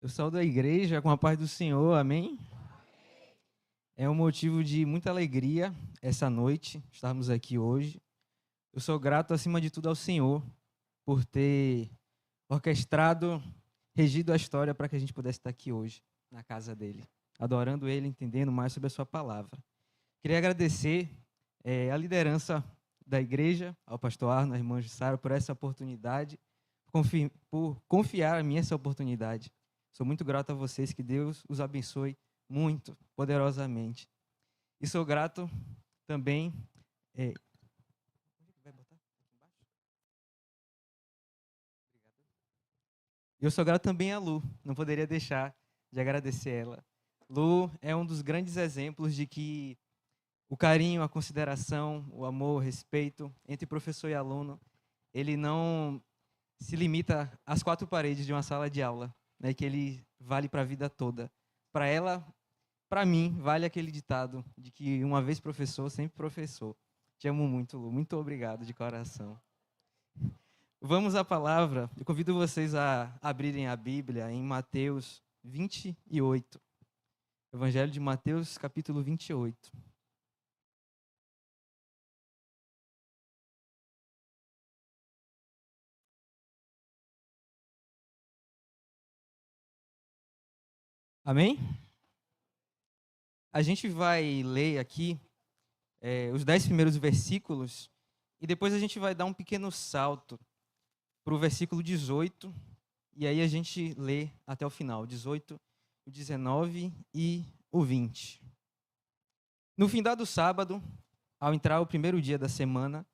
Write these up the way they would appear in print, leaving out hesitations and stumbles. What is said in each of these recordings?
Eu saúdo a igreja com a paz do Senhor, amém? É um motivo de muita alegria essa noite, estarmos aqui hoje. Eu sou grato, acima de tudo, ao Senhor por ter orquestrado, regido a história para que a gente pudesse estar aqui hoje, na casa dele, adorando ele, entendendo mais sobre a sua palavra. Queria agradecer a liderança da igreja, ao pastor Arno, à irmã Jussara, por essa oportunidade, por confiar em mim essa oportunidade. Sou muito grato a vocês, que Deus os abençoe muito, poderosamente. E sou grato também... Eu sou grato também a Lu, não poderia deixar de agradecer ela. Lu é um dos grandes exemplos de que o carinho, a consideração, o amor, o respeito entre professor e aluno, ele não se limita às quatro paredes de uma sala de aula, né, que ele vale para a vida toda. Para ela, para mim, vale aquele ditado de que uma vez professor, sempre professor. Te amo muito, Lu. Muito obrigado de coração. Vamos à palavra. Eu convido vocês a abrirem a Bíblia em Mateus 28. Evangelho de Mateus, capítulo 28. Amém? A gente vai ler aqui os 10 primeiros versículos e depois a gente vai dar um pequeno salto para o versículo 18 e aí a gente lê até o final, 18, o 19 e o 20. No findado sábado, ao entrar o primeiro dia da semana,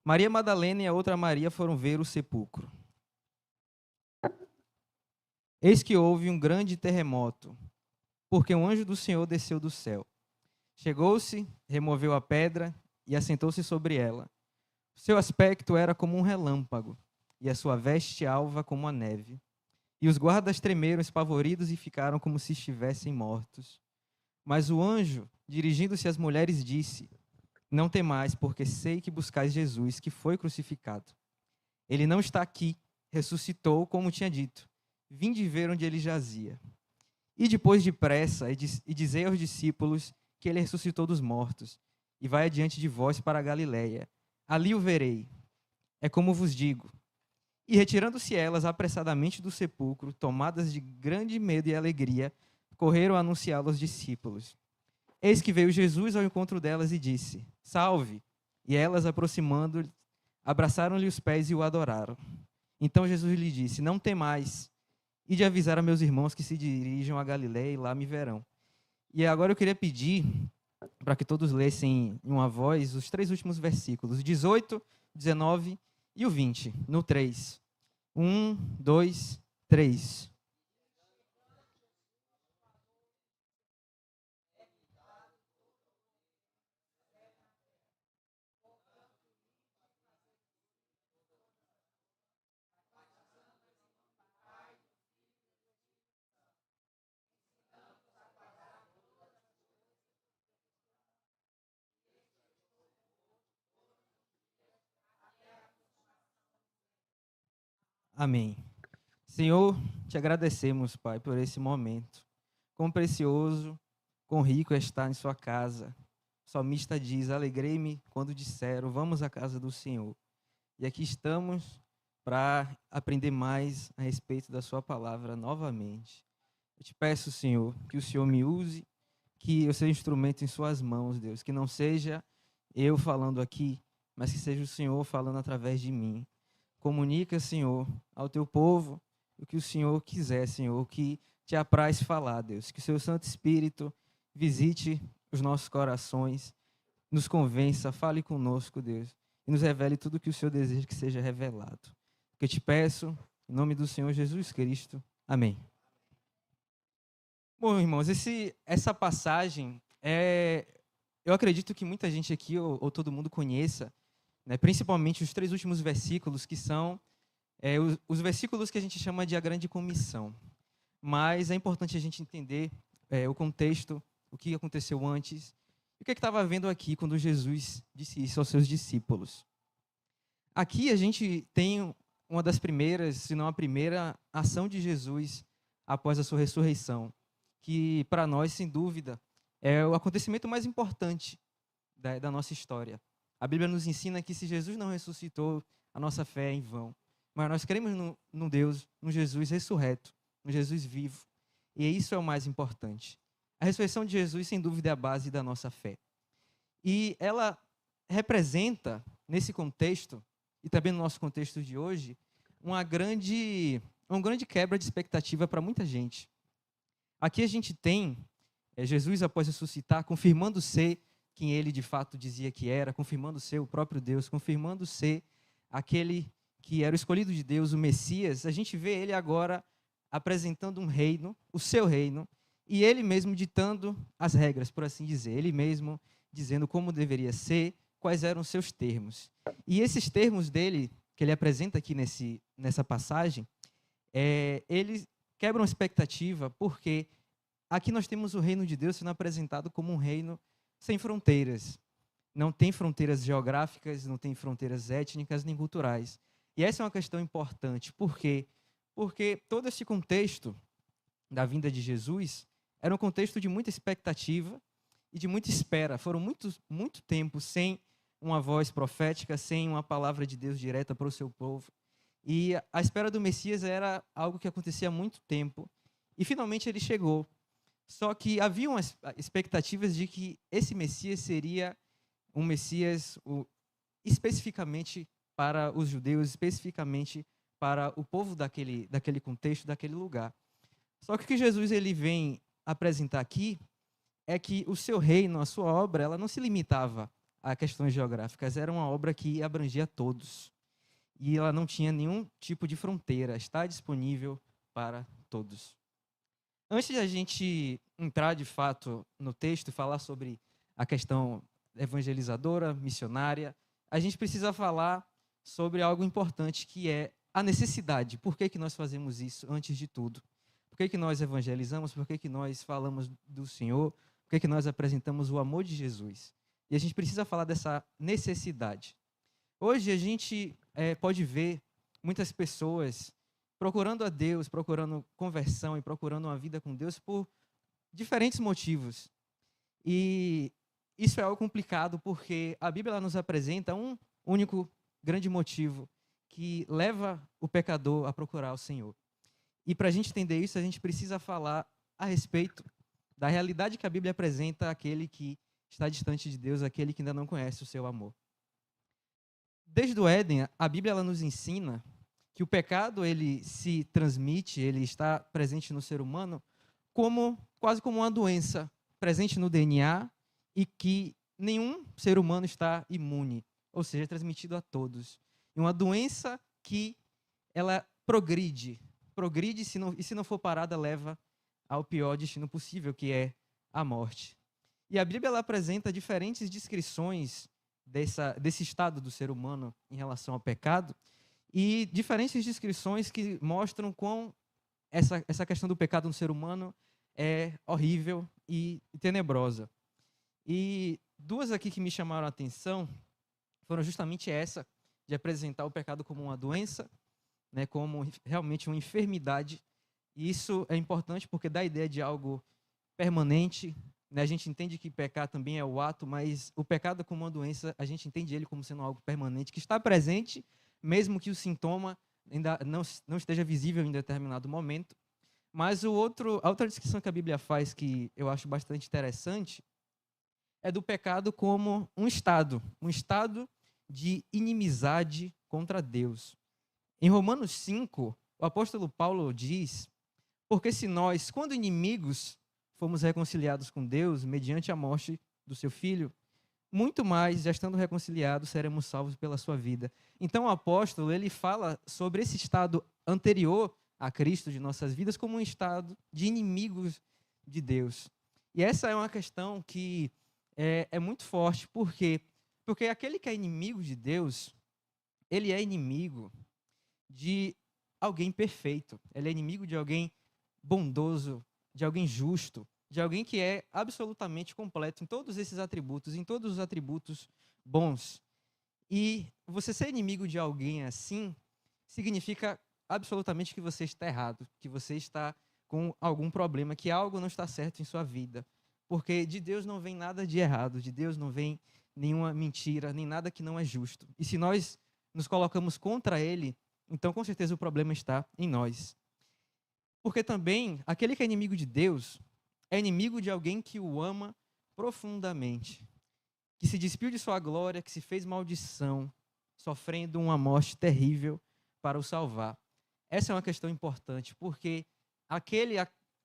Maria Madalena e a outra Maria foram ver o sepulcro. Eis que houve um grande terremoto, porque um anjo do Senhor desceu do céu. Chegou-se, removeu a pedra e assentou-se sobre ela. Seu aspecto era como um relâmpago, e a sua veste alva como a neve. E os guardas tremeram espavoridos e ficaram como se estivessem mortos. Mas o anjo, dirigindo-se às mulheres, disse: Não temais, porque sei que buscais Jesus, que foi crucificado. Ele não está aqui, ressuscitou, como tinha dito. Vinde ver onde ele jazia. E depois depressa, e dizei aos discípulos que ele ressuscitou dos mortos, e vai adiante de vós para a Galiléia. Ali o verei. É como vos digo. E retirando-se elas apressadamente do sepulcro, tomadas de grande medo e alegria, correram a anunciá-lo aos discípulos. Eis que veio Jesus ao encontro delas e disse: Salve! E elas, aproximando, abraçaram-lhe os pés e o adoraram. Então Jesus lhe disse: Não temais, e de avisar a meus irmãos que se dirijam a Galiléia e lá me verão. E agora eu queria pedir para que todos lessem em uma voz os 3 últimos versículos, 18, 19 e o 20, no 3. 1, 2, 3. Amém. Senhor, te agradecemos, Pai, por esse momento. Quão precioso, quão rico é estar em sua casa. O salmista diz: Alegrei-me quando disseram, vamos à casa do Senhor. E aqui estamos para aprender mais a respeito da sua palavra novamente. Eu te peço, Senhor, que o Senhor me use, que eu seja instrumento em suas mãos, Deus. Que não seja eu falando aqui, mas que seja o Senhor falando através de mim. Comunica, Senhor, ao teu povo o que o Senhor quiser, Senhor, o que te apraz falar, Deus. Que o seu Santo Espírito visite os nossos corações, nos convença, fale conosco, Deus, e nos revele tudo o que o Senhor deseja que seja revelado. Que eu te peço, em nome do Senhor Jesus Cristo. Amém. Bom, irmãos, essa passagem eu acredito que muita gente aqui, ou todo mundo conheça, né, principalmente os 3 últimos versículos, que são os versículos que a gente chama de a grande comissão. Mas é importante a gente entender o contexto, o que aconteceu antes, e o que estava havendo aqui quando Jesus disse isso aos seus discípulos. Aqui a gente tem uma das primeiras, se não a primeira, ação de Jesus após a sua ressurreição, que para nós, sem dúvida, é o acontecimento mais importante da nossa história. A Bíblia nos ensina que se Jesus não ressuscitou, a nossa fé é em vão. Mas nós cremos no Deus, no Jesus ressurreto, no Jesus vivo. E isso é o mais importante. A ressurreição de Jesus, sem dúvida, é a base da nossa fé. E ela representa, nesse contexto, e também no nosso contexto de hoje, uma grande quebra de expectativa para muita gente. Aqui a gente tem Jesus, após ressuscitar, confirmando ser quem ele de fato dizia que era, confirmando ser o próprio Deus, confirmando ser aquele que era o escolhido de Deus, o Messias. A gente vê ele agora apresentando um reino, o seu reino, e ele mesmo ditando as regras, por assim dizer. Ele mesmo dizendo como deveria ser, quais eram os seus termos. E esses termos dele, que ele apresenta aqui nessa passagem, eles quebram a expectativa, porque aqui nós temos o reino de Deus sendo apresentado como um reino sem fronteiras. Não tem fronteiras geográficas, não tem fronteiras étnicas nem culturais. E essa é uma questão importante. Por quê? Porque todo esse contexto da vinda de Jesus era um contexto de muita expectativa e de muita espera. Foram muito tempo sem uma voz profética, sem uma palavra de Deus direta para o seu povo. E a espera do Messias era algo que acontecia há muito tempo. E finalmente ele chegou. Só que havia expectativas de que esse Messias seria um Messias especificamente para os judeus, especificamente para o povo daquele contexto, daquele lugar. Só que o que Jesus ele vem apresentar aqui é que o seu reino, a sua obra, ela não se limitava a questões geográficas, era uma obra que abrangia todos. E ela não tinha nenhum tipo de fronteira, está disponível para todos. Antes de a gente entrar de fato no texto e falar sobre a questão evangelizadora, missionária, a gente precisa falar sobre algo importante, que é a necessidade. Por que nós fazemos isso antes de tudo? Por que nós evangelizamos? Por que nós falamos do Senhor? Por que nós apresentamos o amor de Jesus? E a gente precisa falar dessa necessidade. Hoje a gente pode ver muitas pessoas procurando a Deus, procurando conversão e procurando uma vida com Deus por diferentes motivos. E isso é algo complicado, porque a Bíblia nos apresenta um único grande motivo que leva o pecador a procurar o Senhor. E para a gente entender isso, a gente precisa falar a respeito da realidade que a Bíblia apresenta àquele que está distante de Deus, àquele que ainda não conhece o seu amor. Desde o Éden, a Bíblia ela nos ensina que o pecado ele se transmite, ele está presente no ser humano quase como uma doença presente no DNA e que nenhum ser humano está imune, ou seja, é transmitido a todos. E uma doença que ela progride e se não for parada leva ao pior destino possível, que é a morte. E a Bíblia ela apresenta diferentes descrições desse estado do ser humano em relação ao pecado, e diferentes descrições que mostram quão essa questão do pecado no ser humano é horrível e tenebrosa. E duas aqui que me chamaram a atenção foram justamente essa, de apresentar o pecado como uma doença, né, como realmente uma enfermidade. E isso é importante porque dá a ideia de algo permanente, né? A gente entende que pecar também é o ato, mas o pecado como uma doença, a gente entende ele como sendo algo permanente, que está presente, mesmo que o sintoma ainda não esteja visível em determinado momento. Mas a outra descrição que a Bíblia faz, que eu acho bastante interessante, é do pecado como um estado de inimizade contra Deus. Em Romanos 5, o apóstolo Paulo diz: porque se nós, quando inimigos, fomos reconciliados com Deus mediante a morte do seu Filho, muito mais, já estando reconciliados, seremos salvos pela sua vida. Então o apóstolo ele fala sobre esse estado anterior a Cristo de nossas vidas como um estado de inimigos de Deus. E essa é uma questão que é muito forte. Por quê? Porque aquele que é inimigo de Deus, ele é inimigo de alguém perfeito. Ele é inimigo de alguém bondoso, de alguém justo, de alguém que é absolutamente completo em todos esses atributos, em todos os atributos bons. E você ser inimigo de alguém assim significa absolutamente que você está errado, que você está com algum problema, que algo não está certo em sua vida. Porque de Deus não vem nada de errado, de Deus não vem nenhuma mentira, nem nada que não é justo. E se nós nos colocamos contra Ele, então com certeza o problema está em nós. Porque também, aquele que é inimigo de Deus, é inimigo de alguém que o ama profundamente, que se despiu de sua glória, que se fez maldição, sofrendo uma morte terrível para o salvar. Essa é uma questão importante, porque aquele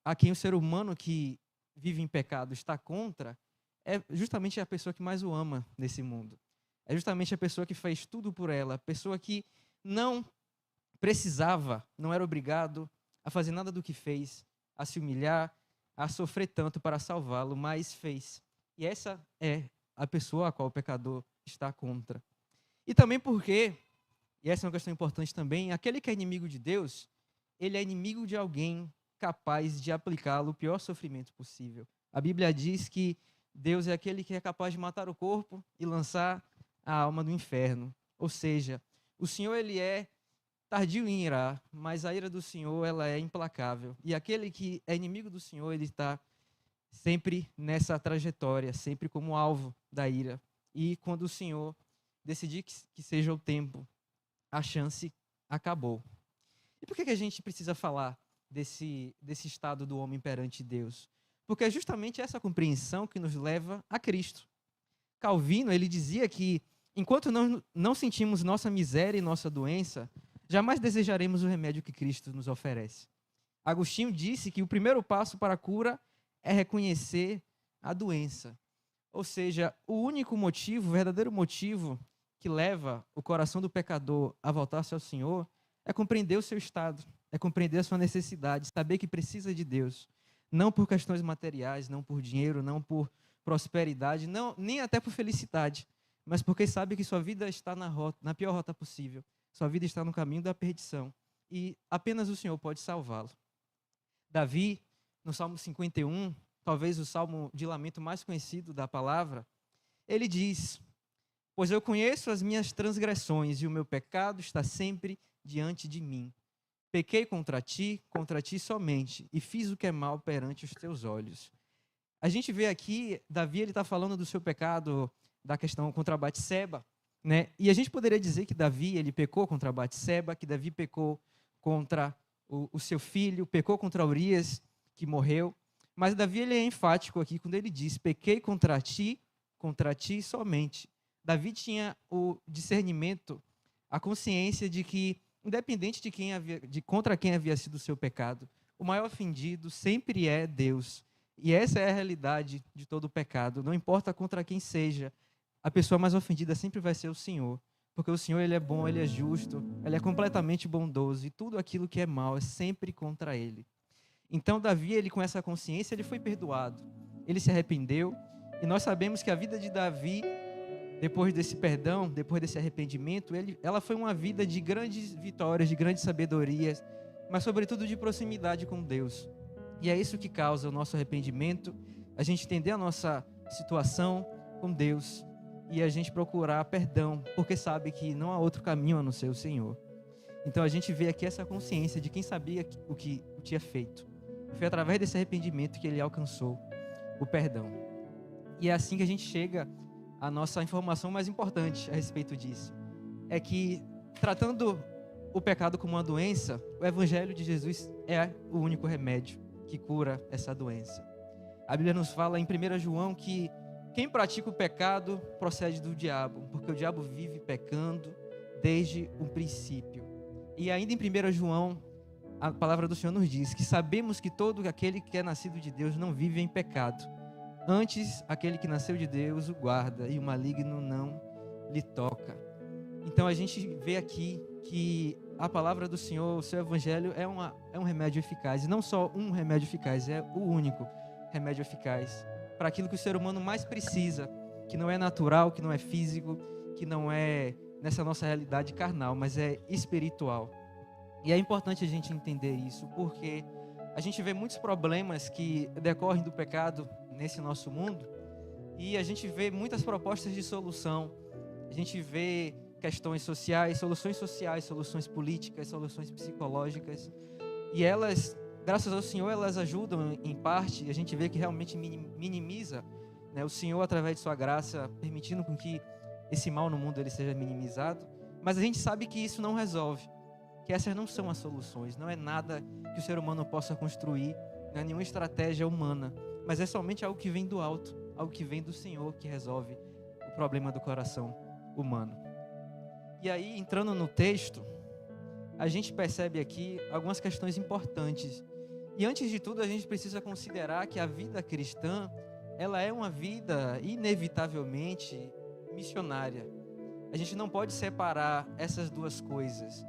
a quem o ser humano que vive em pecado está contra, é justamente a pessoa que mais o ama nesse mundo. É justamente a pessoa que fez tudo por ela, a pessoa que não precisava, não era obrigado a fazer nada do que fez, a se humilhar, a sofrer tanto para salvá-lo, mas fez. E essa é a pessoa a qual o pecador está contra. E também porque, e essa é uma questão importante também, aquele que é inimigo de Deus, ele é inimigo de alguém capaz de aplicá-lo o pior sofrimento possível. A Bíblia diz que Deus é aquele que é capaz de matar o corpo e lançar a alma no inferno. Ou seja, o Senhor ele é tardio em irar, mas a ira do Senhor ela é implacável. E aquele que é inimigo do Senhor, ele está sempre nessa trajetória, sempre como alvo da ira. E quando o Senhor decidir que seja o tempo, a chance acabou. E por que a gente precisa falar desse estado do homem perante Deus? Porque é justamente essa compreensão que nos leva a Cristo. Calvino, ele dizia que enquanto não sentimos nossa miséria e nossa doença, jamais desejaremos o remédio que Cristo nos oferece. Agostinho disse que o primeiro passo para a cura é reconhecer a doença. Ou seja, o único motivo, o verdadeiro motivo que leva o coração do pecador a voltar-se ao Senhor é compreender o seu estado, é compreender a sua necessidade, saber que precisa de Deus. Não por questões materiais, não por dinheiro, não por prosperidade, não, nem até por felicidade, mas porque sabe que sua vida está na pior rota possível. Sua vida está no caminho da perdição. E apenas o Senhor pode salvá-lo. Davi, no Salmo 51, talvez o salmo de lamento mais conhecido da palavra, ele diz: pois eu conheço as minhas transgressões e o meu pecado está sempre diante de mim. Pequei contra ti somente, e fiz o que é mal perante os teus olhos. A gente vê aqui, Davi ele está falando do seu pecado, da questão contra Batseba, né? E a gente poderia dizer que Davi ele pecou contra Batseba, que Davi pecou contra o seu filho, pecou contra Urias, que morreu. Mas Davi ele é enfático aqui quando ele diz: pequei contra ti somente. Davi tinha o discernimento, a consciência de que, independente de contra quem havia sido o seu pecado, o maior ofendido sempre é Deus. E essa é a realidade de todo o pecado. Não importa contra quem seja, a pessoa mais ofendida sempre vai ser o Senhor. Porque o Senhor ele é bom, ele é justo, ele é completamente bondoso. E tudo aquilo que é mal é sempre contra ele. Então Davi, ele com essa consciência, ele foi perdoado. Ele se arrependeu. E nós sabemos que a vida de Davi, depois desse perdão, depois desse arrependimento, ela foi uma vida de grandes vitórias, de grandes sabedorias, mas sobretudo de proximidade com Deus. E é isso que causa o nosso arrependimento, a gente entender a nossa situação com Deus e a gente procurar perdão, porque sabe que não há outro caminho a não ser o Senhor. Então a gente vê aqui essa consciência de quem sabia o que tinha feito. Foi através desse arrependimento que ele alcançou o perdão. E é assim que a gente chega à nossa informação mais importante a respeito disso. É que, tratando o pecado como uma doença, o Evangelho de Jesus é o único remédio que cura essa doença. A Bíblia nos fala em 1 João que quem pratica o pecado procede do diabo, porque o diabo vive pecando desde o princípio. E ainda em 1 João, a palavra do Senhor nos diz que sabemos que todo aquele que é nascido de Deus não vive em pecado. Antes, aquele que nasceu de Deus o guarda e o maligno não lhe toca. Então a gente vê aqui que a palavra do Senhor, o seu evangelho é um remédio eficaz. E não só um remédio eficaz, é o único remédio eficaz para aquilo que o ser humano mais precisa, que não é natural, que não é físico, que não é nessa nossa realidade carnal, mas é espiritual. E é importante a gente entender isso, porque a gente vê muitos problemas que decorrem do pecado nesse nosso mundo, e a gente vê muitas propostas de solução. A gente vê questões sociais, soluções políticas, soluções psicológicas, e elas graças ao Senhor, elas ajudam em parte, e a gente vê que realmente minimiza, né, o Senhor, através de sua graça, permitindo com que esse mal no mundo ele seja minimizado. Mas a gente sabe que isso não resolve, que essas não são as soluções, não é nada que o ser humano possa construir, não é nenhuma estratégia humana, mas é somente algo que vem do alto, algo que vem do Senhor, que resolve o problema do coração humano. E aí, entrando no texto, a gente percebe aqui algumas questões importantes. E antes de tudo, a gente precisa considerar que a vida cristã, ela é uma vida inevitavelmente missionária. A gente não pode separar essas duas coisas.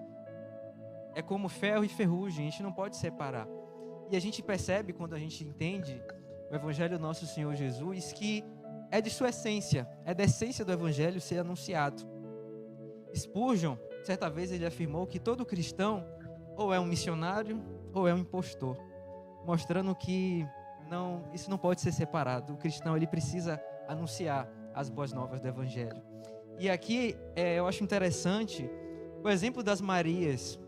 É como ferro e ferrugem, a gente não pode separar. E a gente percebe, quando a gente entende o Evangelho do nosso Senhor Jesus, que é de sua essência, é da essência do Evangelho ser anunciado. Spurgeon, certa vez, ele afirmou que todo cristão ou é um missionário ou é um impostor, mostrando que isso não pode ser separado. O cristão, ele precisa anunciar as boas novas do Evangelho. E aqui eu acho interessante o exemplo das Marias,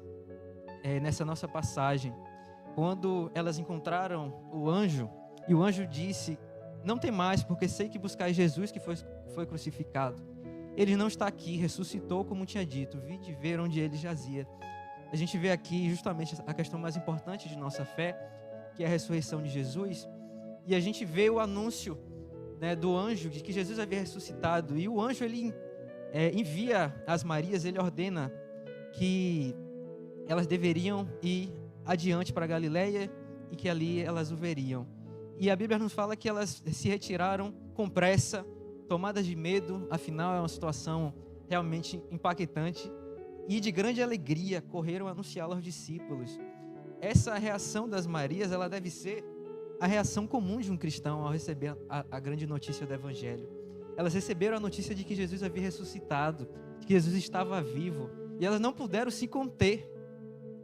nessa nossa passagem, quando elas encontraram o anjo, e o anjo disse: não temais, porque sei que buscais Jesus que foi crucificado. Ele não está aqui, ressuscitou como tinha dito, vinde ver onde ele jazia. A gente vê aqui justamente a questão mais importante de nossa fé, que é a ressurreição de Jesus, e a gente vê o anúncio, né, do anjo de que Jesus havia ressuscitado, e o anjo ele envia as Marias, ele ordena que elas deveriam ir adiante para Galileia e que ali elas o veriam. E a Bíblia nos fala que elas se retiraram com pressa, tomadas de medo, afinal é uma situação realmente impactante, e de grande alegria correram a anunciá-la aos discípulos. Essa reação das Marias, ela deve ser a reação comum de um cristão ao receber a grande notícia do Evangelho. Elas receberam a notícia de que Jesus havia ressuscitado, de que Jesus estava vivo, e elas não puderam se conter.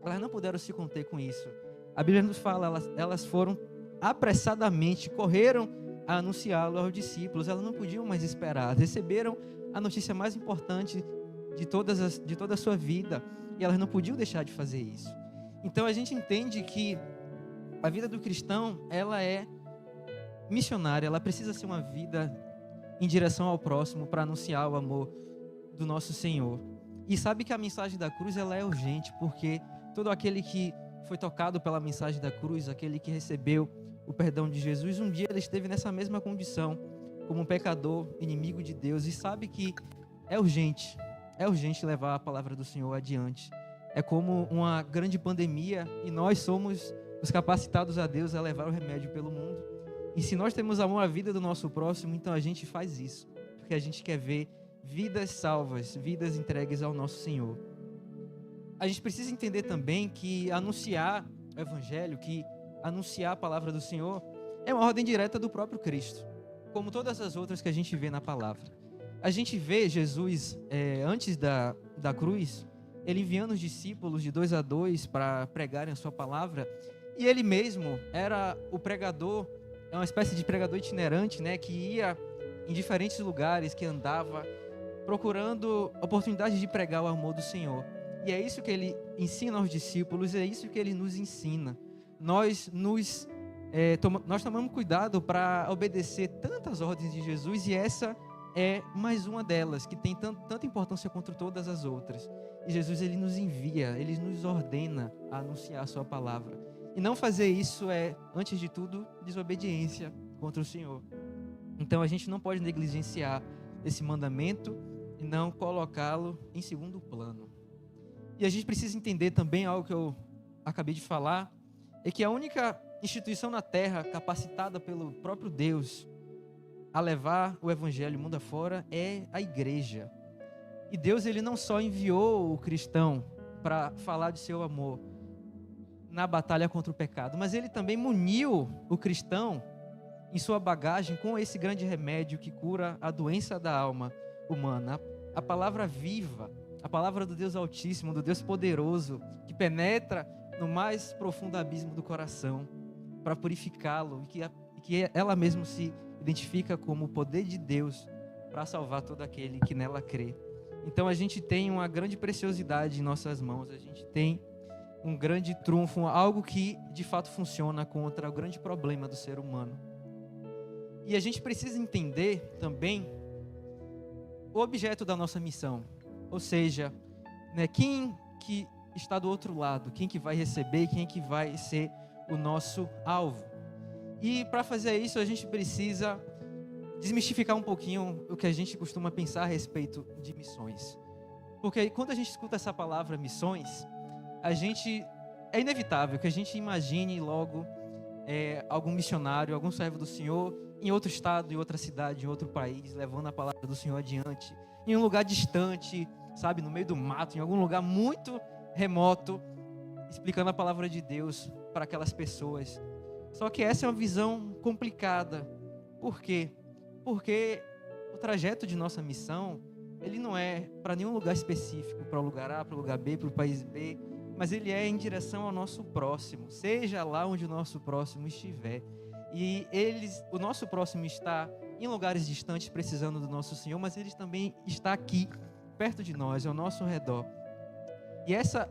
Elas não puderam se conter com isso. A Bíblia nos fala, elas foram apressadamente, correram a anunciá-lo aos discípulos. Elas não podiam mais esperar. Receberam a notícia mais importante de toda a sua vida, e elas não podiam deixar de fazer isso. Então a gente entende que a vida do cristão, ela é missionária, ela precisa ser uma vida em direção ao próximo para anunciar o amor do nosso Senhor. E sabe que a mensagem da cruz, ela é urgente, porque todo aquele que foi tocado pela mensagem da cruz, aquele que recebeu o perdão de Jesus, um dia ele esteve nessa mesma condição, como um pecador, inimigo de Deus, e sabe que é urgente levar a palavra do Senhor adiante. É como uma grande pandemia, e nós somos os capacitados a Deus a levar o remédio pelo mundo. E se nós temos amor à vida do nosso próximo, então a gente faz isso, porque a gente quer ver vidas salvas, vidas entregues ao nosso Senhor. A gente precisa entender também que anunciar o Evangelho, que anunciar a palavra do Senhor, é uma ordem direta do próprio Cristo, como todas as outras que a gente vê na palavra. A gente vê Jesus, antes da cruz, ele enviando os discípulos de 2 a 2 para pregarem a sua palavra, e ele mesmo era o pregador, é uma espécie de pregador itinerante, né, que ia em diferentes lugares, que andava procurando oportunidades de pregar o amor do Senhor. E é isso que ele ensina aos discípulos, é isso que ele nos ensina. Nós tomamos cuidado para obedecer tantas ordens de Jesus, e essa é mais uma delas, que tem tanta importância quanto todas as outras. E Jesus, ele nos envia, ele nos ordena a anunciar a sua palavra. E não fazer isso é, antes de tudo, desobediência contra o Senhor. Então a gente não pode negligenciar esse mandamento e não colocá-lo em segundo plano. E a gente precisa entender também algo que eu acabei de falar, é que a única instituição na terra capacitada pelo próprio Deus a levar o Evangelho mundo afora é a igreja. E Deus, ele não só enviou o cristão para falar de seu amor na batalha contra o pecado, mas ele também muniu o cristão em sua bagagem com esse grande remédio que cura a doença da alma humana, a palavra viva, a palavra do Deus Altíssimo, do Deus poderoso, que penetra no mais profundo abismo do coração para purificá-lo, e que ela mesma se identifica como o poder de Deus para salvar todo aquele que nela crê. Então a gente tem uma grande preciosidade em nossas mãos, a gente tem um grande trunfo, algo que de fato funciona contra o grande problema do ser humano. E a gente precisa entender também o objeto da nossa missão, ou seja, né, quem que está do outro lado, quem que vai receber, quem que vai ser o nosso alvo. E para fazer isso a gente precisa desmistificar um pouquinho o que a gente costuma pensar a respeito de missões. Porque quando a gente escuta essa palavra missões, é inevitável que a gente imagine logo algum missionário, algum servo do Senhor em outro estado, em outra cidade, em outro país, levando a palavra do Senhor adiante, em um lugar distante, sabe, no meio do mato, em algum lugar muito remoto, explicando a palavra de Deus para aquelas pessoas. Só que essa é uma visão complicada. Por quê? Porque o trajeto de nossa missão, ele não é para nenhum lugar específico, para o lugar A, para o lugar B, para o país B, mas ele é em direção ao nosso próximo, seja lá onde o nosso próximo estiver. E o nosso próximo está em lugares distantes precisando do nosso Senhor, mas ele também está aqui, perto de nós, ao nosso redor. E essa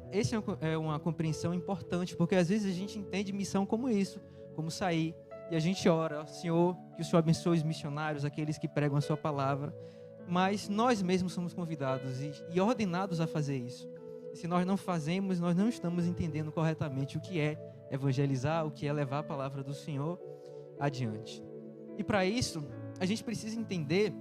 é uma compreensão importante, porque às vezes a gente entende missão como isso, como sair, e a gente ora, Senhor, que o Senhor abençoe os missionários, aqueles que pregam a sua palavra, mas nós mesmos somos convidados e ordenados a fazer isso. E se nós não fazemos, nós não estamos entendendo corretamente o que é evangelizar, o que é levar a palavra do Senhor adiante. E para isso, a gente precisa entender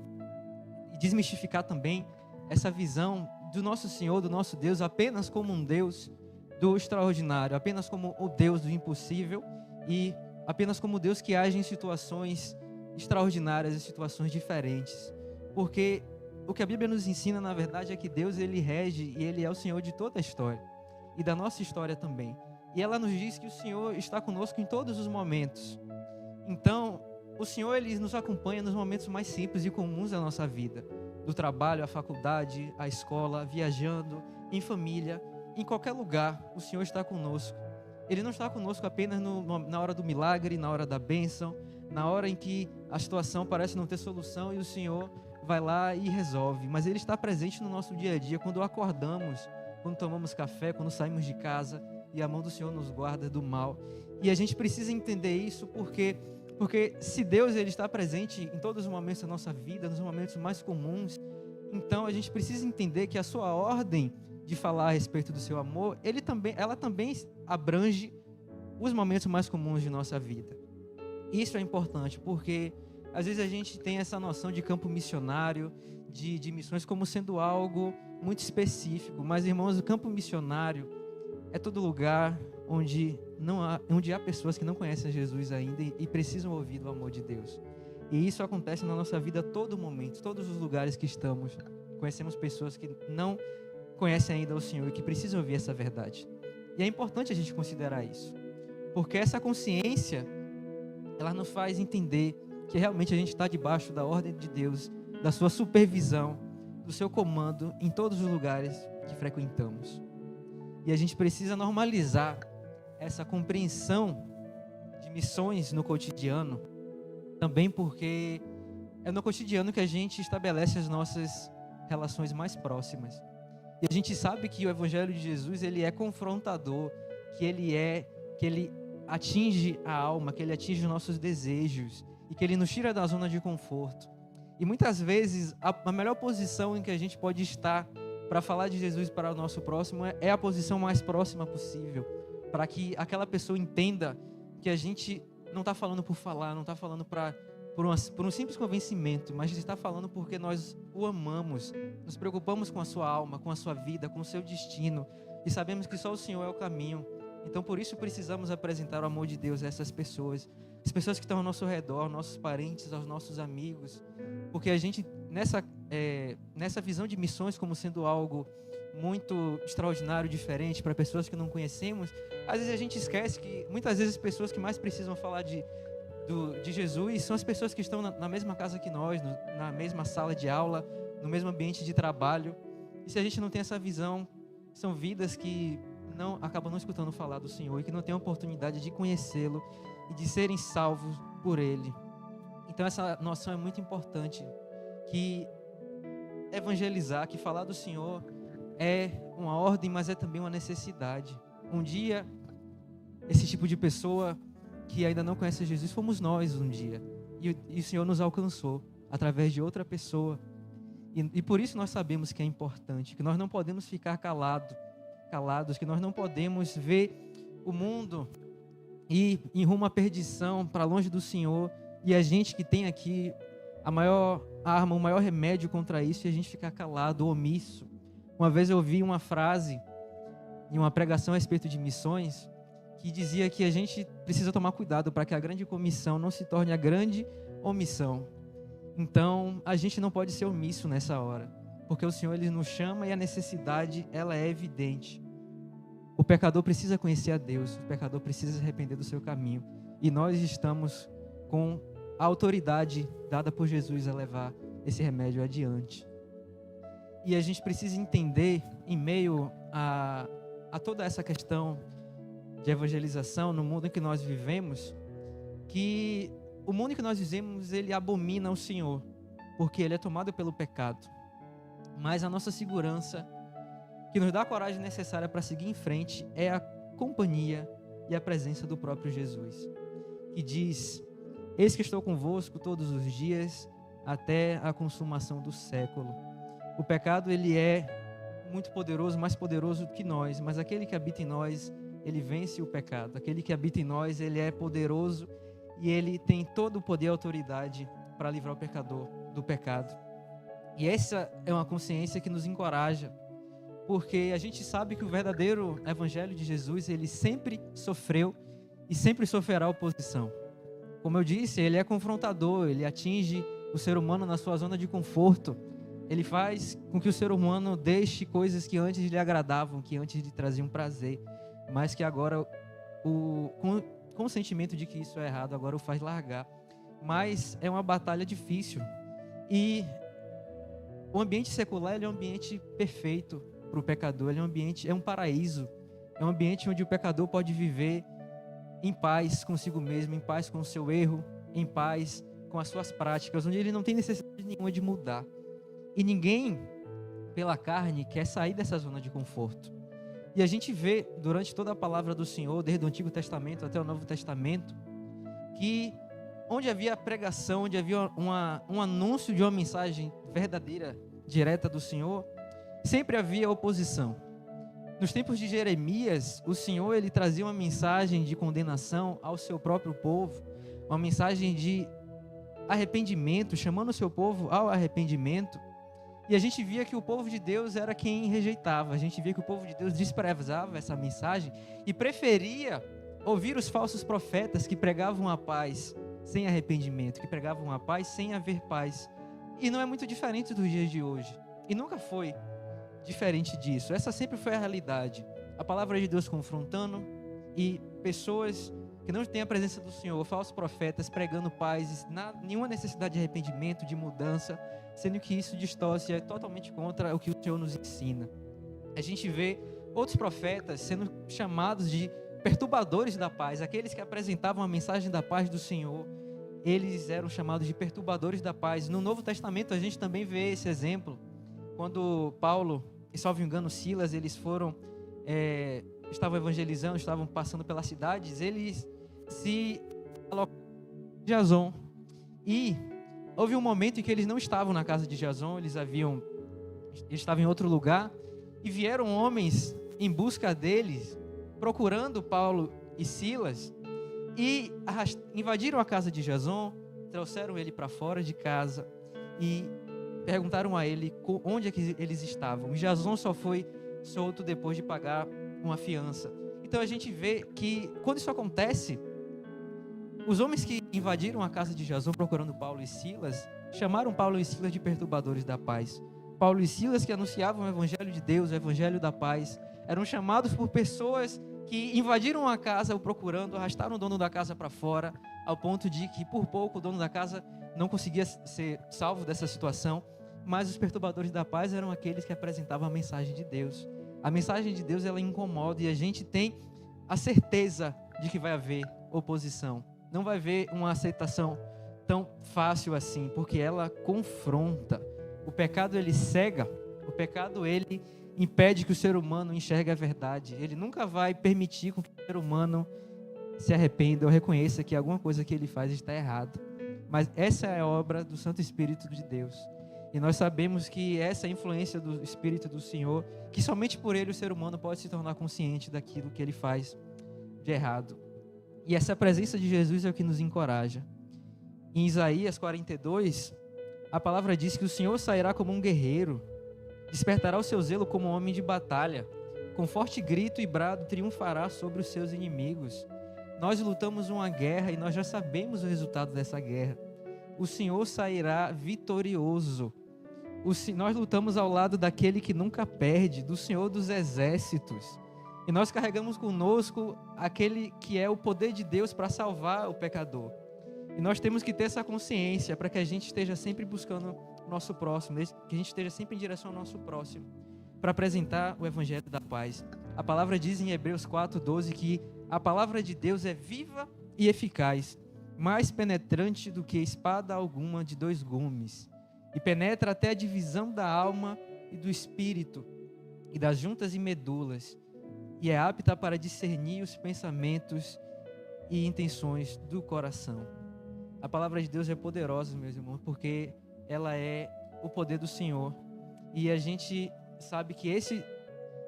e desmistificar também essa visão do nosso Senhor, do nosso Deus, apenas como um Deus do extraordinário, apenas como o Deus do impossível e apenas como o Deus que age em situações extraordinárias, em situações diferentes. Porque o que a Bíblia nos ensina, na verdade, é que Deus, ele rege e ele é o Senhor de toda a história e da nossa história também. E ela nos diz que o Senhor está conosco em todos os momentos. Então, o Senhor, ele nos acompanha nos momentos mais simples e comuns da nossa vida, do trabalho, à faculdade, à escola, viajando, em família, em qualquer lugar, o Senhor está conosco. Ele não está conosco apenas na hora do milagre, na hora da bênção, na hora em que a situação parece não ter solução e o Senhor vai lá e resolve, mas ele está presente no nosso dia a dia, quando acordamos, quando tomamos café, quando saímos de casa, e a mão do Senhor nos guarda do mal. E a gente precisa entender isso porque se Deus, ele está presente em todos os momentos da nossa vida, nos momentos mais comuns, então a gente precisa entender que a sua ordem de falar a respeito do seu amor, ela também abrange os momentos mais comuns de nossa vida. Isso é importante, porque às vezes a gente tem essa noção de campo missionário, de missões como sendo algo muito específico. Mas, irmãos, o campo missionário é todo lugar onde há pessoas que não conhecem Jesus ainda e precisam ouvir do amor de Deus. E isso acontece na nossa vida a todo momento, todos os lugares que estamos. Conhecemos pessoas que não conhecem ainda o Senhor e que precisam ouvir essa verdade. E é importante a gente considerar isso, porque essa consciência, ela nos faz entender que realmente a gente está debaixo da ordem de Deus, da sua supervisão, do seu comando em todos os lugares que frequentamos. E a gente precisa normalizar essa compreensão de missões no cotidiano, também porque é no cotidiano que a gente estabelece as nossas relações mais próximas. E a gente sabe que o Evangelho de Jesus, ele é confrontador, que ele atinge a alma, que ele atinge os nossos desejos, e que ele nos tira da zona de conforto. E muitas vezes a melhor posição em que a gente pode estar para falar de Jesus para o nosso próximo é a posição mais próxima possível, para que aquela pessoa entenda que a gente não está falando por falar, não está falando por um simples convencimento, mas está falando porque nós o amamos, nos preocupamos com a sua alma, com a sua vida, com o seu destino, e sabemos que só o Senhor é o caminho. Então, por isso, precisamos apresentar o amor de Deus a essas pessoas, as pessoas que estão ao nosso redor, nossos parentes, aos nossos amigos, porque a gente, nessa visão de missões como sendo algo muito extraordinário, diferente, para pessoas que não conhecemos, às vezes a gente esquece que, muitas vezes, as pessoas que mais precisam falar de Jesus são as pessoas que estão na mesma casa que nós, na mesma sala de aula, no mesmo ambiente de trabalho. E se a gente não tem essa visão, são vidas que acabam não escutando falar do Senhor e que não têm a oportunidade de conhecê-lo e de serem salvos por Ele. Então essa noção é muito importante, que evangelizar, que falar do Senhor é uma ordem, mas é também uma necessidade. Um dia, esse tipo de pessoa que ainda não conhece Jesus fomos nós um dia. E o Senhor nos alcançou através de outra pessoa. E por isso nós sabemos que é importante, que nós não podemos ficar calados, que nós não podemos ver o mundo ir em rumo à perdição, para longe do Senhor, e a gente que tem aqui a maior arma, o maior remédio contra isso, é a gente ficar calado, omisso. Uma vez eu ouvi uma frase em uma pregação a respeito de missões, que dizia que a gente precisa tomar cuidado para que a grande comissão não se torne a grande omissão. Então, a gente não pode ser omisso nessa hora, porque o Senhor, Ele nos chama e a necessidade, ela é evidente. O pecador precisa conhecer a Deus, o pecador precisa se arrepender do seu caminho, e nós estamos com a autoridade dada por Jesus a levar esse remédio adiante. E a gente precisa entender, em meio a toda essa questão de evangelização no mundo em que nós vivemos, que o mundo em que nós vivemos, ele abomina o Senhor, porque ele é tomado pelo pecado. Mas a nossa segurança, que nos dá a coragem necessária para seguir em frente, é a companhia e a presença do próprio Jesus, que diz: eis que estou convosco todos os dias, até a consumação do século. O pecado, ele é muito poderoso, mais poderoso do que nós, mas aquele que habita em nós, ele vence o pecado. Aquele que habita em nós, ele é poderoso e ele tem todo o poder e autoridade para livrar o pecador do pecado. E essa é uma consciência que nos encoraja, porque a gente sabe que o verdadeiro evangelho de Jesus, ele sempre sofreu e sempre sofrerá oposição. Como eu disse, ele é confrontador, ele atinge o ser humano na sua zona de conforto. Ele faz com que o ser humano deixe coisas que antes lhe agradavam, que antes lhe traziam prazer, mas que agora, com o sentimento de que isso é errado, agora o faz largar. Mas é uma batalha difícil. E o ambiente secular, ele é um ambiente perfeito para o pecador. Ele é um paraíso. É um ambiente onde o pecador pode viver em paz consigo mesmo, em paz com o seu erro, em paz com as suas práticas, onde ele não tem necessidade nenhuma de mudar. E ninguém, pela carne, quer sair dessa zona de conforto. E a gente vê, durante toda a palavra do Senhor, desde o Antigo Testamento até o Novo Testamento, que onde havia pregação, onde havia um anúncio de uma mensagem verdadeira, direta do Senhor, sempre havia oposição. Nos tempos de Jeremias, o Senhor, ele trazia uma mensagem de condenação ao seu próprio povo, uma mensagem de arrependimento, chamando o seu povo ao arrependimento. E a gente via que o povo de Deus era quem rejeitava. A gente via que o povo de Deus desprezava essa mensagem e preferia ouvir os falsos profetas que pregavam a paz sem arrependimento, que pregavam a paz sem haver paz. E não é muito diferente dos dias de hoje. E nunca foi diferente disso. Essa sempre foi a realidade. A palavra de Deus confrontando e pessoas que não têm a presença do Senhor, falsos profetas pregando paz, nenhuma necessidade de arrependimento, de mudança, sendo que isso distorce, é totalmente contra o que o Senhor nos ensina. A gente vê outros profetas sendo chamados de perturbadores da paz, aqueles que apresentavam a mensagem da paz do Senhor, eles eram chamados de perturbadores da paz. No Novo Testamento a gente também vê esse exemplo, quando Paulo, e salvo engano Silas, eles estavam evangelizando, estavam passando pelas cidades, eles se alocaram em Jason, e houve um momento em que eles não estavam na casa de Jason, eles estavam em outro lugar, e vieram homens em busca deles, procurando Paulo e Silas, e invadiram a casa de Jason, trouxeram ele para fora de casa, e perguntaram a ele onde é que eles estavam. E Jason só foi solto depois de pagar uma fiança. Então a gente vê que quando isso acontece, os homens que invadiram a casa de Jason procurando Paulo e Silas, chamaram Paulo e Silas de perturbadores da paz. Paulo e Silas, que anunciavam o evangelho de Deus, o evangelho da paz, eram chamados por pessoas que invadiram a casa o procurando, arrastaram o dono da casa para fora, ao ponto de que por pouco o dono da casa não conseguia ser salvo dessa situação, mas os perturbadores da paz eram aqueles que apresentavam a mensagem de Deus. A mensagem de Deus, ela incomoda, e a gente tem a certeza de que vai haver oposição. Não vai haver uma aceitação tão fácil assim, porque ela confronta. O pecado, ele cega, O pecado, ele impede que o ser humano enxergue a verdade. Ele nunca vai permitir que o ser humano se arrependa ou reconheça que alguma coisa que ele faz está errada. Mas essa é a obra do Santo Espírito de Deus. E nós sabemos que essa influência do Espírito do Senhor, que somente por ele o ser humano pode se tornar consciente daquilo que ele faz de errado. E essa presença de Jesus é o que nos encoraja. Em Isaías 42, a palavra diz que o Senhor sairá como um guerreiro, despertará o seu zelo como um homem de batalha, com forte grito e brado triunfará sobre os seus inimigos. Nós lutamos uma guerra e nós já sabemos o resultado dessa guerra. O Senhor sairá vitorioso. Nós lutamos ao lado daquele que nunca perde, do Senhor dos exércitos. E nós carregamos conosco aquele que é o poder de Deus para salvar o pecador. E nós temos que ter essa consciência para que a gente esteja sempre buscando o nosso próximo, que a gente esteja sempre em direção ao nosso próximo, para apresentar o Evangelho da paz. A palavra diz em Hebreus 4:12 que a palavra de Deus é viva e eficaz, mais penetrante do que espada alguma de 2 gumes, e penetra até a divisão da alma e do espírito, e das juntas e medulas, e é apta para discernir os pensamentos e intenções do coração. A palavra de Deus é poderosa, meus irmãos, porque ela é o poder do Senhor. E a gente sabe que esse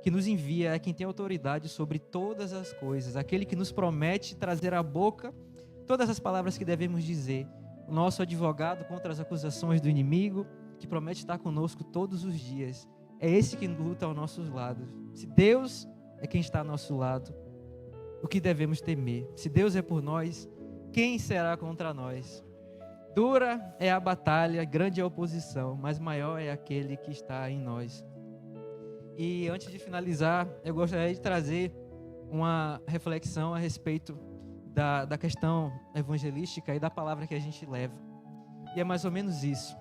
que nos envia é quem tem autoridade sobre todas as coisas, aquele que nos promete trazer à boca todas as palavras que devemos dizer. O nosso advogado contra as acusações do inimigo, que promete estar conosco todos os dias. É esse que luta ao nosso lado. Se Deus é quem está ao nosso lado, o que devemos temer? Se Deus é por nós, quem será contra nós? Dura é a batalha, grande é a oposição, mas maior é aquele que está em nós. E antes de finalizar, eu gostaria de trazer uma reflexão a respeito da questão evangelística e da palavra que a gente leva. E é mais ou menos isso.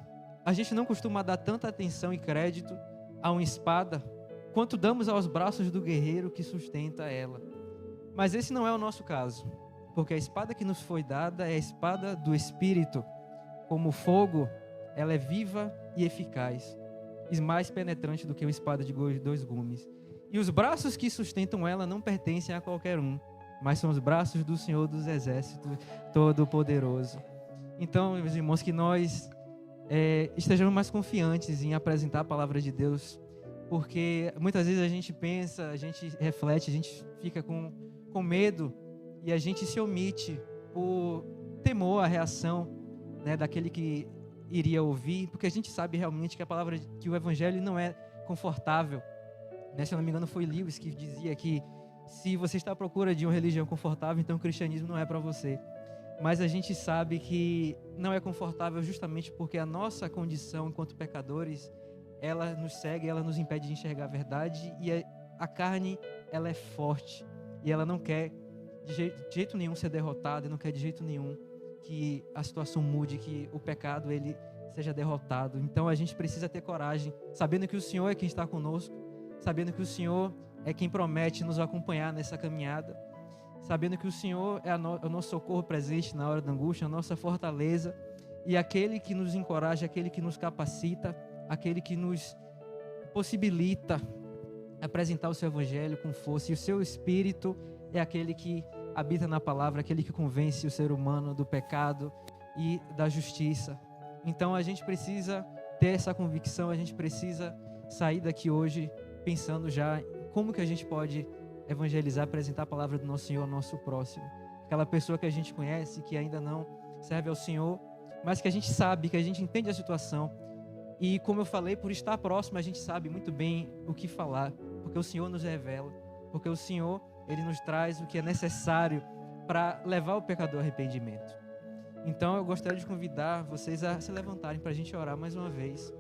A gente não costuma dar tanta atenção e crédito a uma espada quanto damos aos braços do guerreiro que sustenta ela. Mas esse não é o nosso caso, porque a espada que nos foi dada é a espada do Espírito. Como fogo, ela é viva e eficaz, e mais penetrante do que uma espada de 2 gumes. E os braços que sustentam ela não pertencem a qualquer um, mas são os braços do Senhor dos Exércitos Todo-Poderoso. Então, meus irmãos, que nós estejamos mais confiantes em apresentar a palavra de Deus, porque muitas vezes a gente pensa, a gente reflete, a gente fica com medo e a gente se omite por temor à reação, né, daquele que iria ouvir, porque a gente sabe realmente que a palavra, que o Evangelho não é confortável. Né? Se eu não me engano, foi Lewis que dizia que se você está à procura de uma religião confortável, então o cristianismo não é para você. Mas a gente sabe que não é confortável justamente porque a nossa condição enquanto pecadores, ela nos cega, ela nos impede de enxergar a verdade, e a carne, ela é forte e ela não quer de jeito nenhum ser derrotada, não quer de jeito nenhum que a situação mude, que o pecado ele seja derrotado. Então a gente precisa ter coragem, sabendo que o Senhor é quem está conosco, sabendo que o Senhor é quem promete nos acompanhar nessa caminhada, sabendo que o Senhor é o nosso socorro presente na hora da angústia, a nossa fortaleza, e aquele que nos encoraja, aquele que nos capacita, aquele que nos possibilita apresentar o seu Evangelho com força. E o seu Espírito é aquele que habita na palavra, aquele que convence o ser humano do pecado e da justiça. Então a gente precisa ter essa convicção, a gente precisa sair daqui hoje pensando já em como que a gente pode evangelizar, apresentar a palavra do nosso Senhor ao nosso próximo. Aquela pessoa que a gente conhece, que ainda não serve ao Senhor, mas que a gente sabe, que a gente entende a situação. E como eu falei, por estar próximo, a gente sabe muito bem o que falar, porque o Senhor nos revela, porque o Senhor, Ele nos traz o que é necessário para levar o pecador ao arrependimento. Então eu gostaria de convidar vocês a se levantarem para a gente orar mais uma vez.